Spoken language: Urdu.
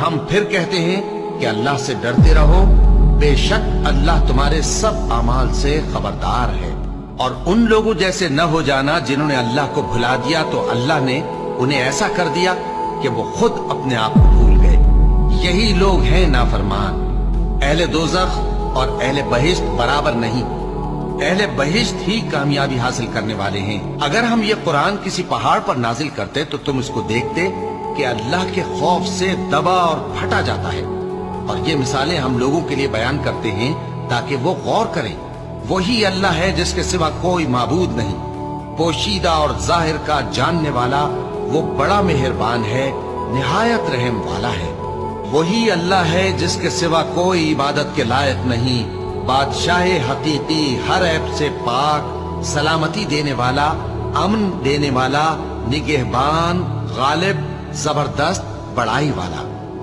ہم پھر کہتے ہیں کہ اللہ سے ڈرتے رہو، بے شک اللہ تمہارے سب اعمال سے خبردار ہے۔ اور ان لوگوں جیسے نہ ہو جانا جنہوں نے اللہ کو بھلا دیا تو اللہ نے انہیں ایسا کر دیا کہ وہ خود اپنے آپ کو بھول گئے۔ یہی لوگ ہیں نافرمان۔ اہل دوزخ اور اہل بہشت برابر نہیں، اہل بہشت ہی کامیابی حاصل کرنے والے ہیں۔ اگر ہم یہ قرآن کسی پہاڑ پر نازل کرتے تو تم اس کو دیکھتے کہ اللہ کے خوف سے دبا اور پھٹا جاتا ہے۔ اور یہ مثالیں ہم لوگوں کے لیے بیان کرتے ہیں تاکہ وہ غور کریں۔ وہی اللہ ہے جس کے سوا کوئی معبود نہیں، پوشیدہ اور ظاہر کا جاننے والا، وہ بڑا مہربان ہے، نہایت رحم والا ہے۔ وہی اللہ ہے جس کے سوا کوئی عبادت کے لائق نہیں، بادشاہ حقیقی، ہر عیب سے پاک، سلامتی دینے والا، امن دینے والا، نگہبان، غالب، زبردست، بڑائی والا۔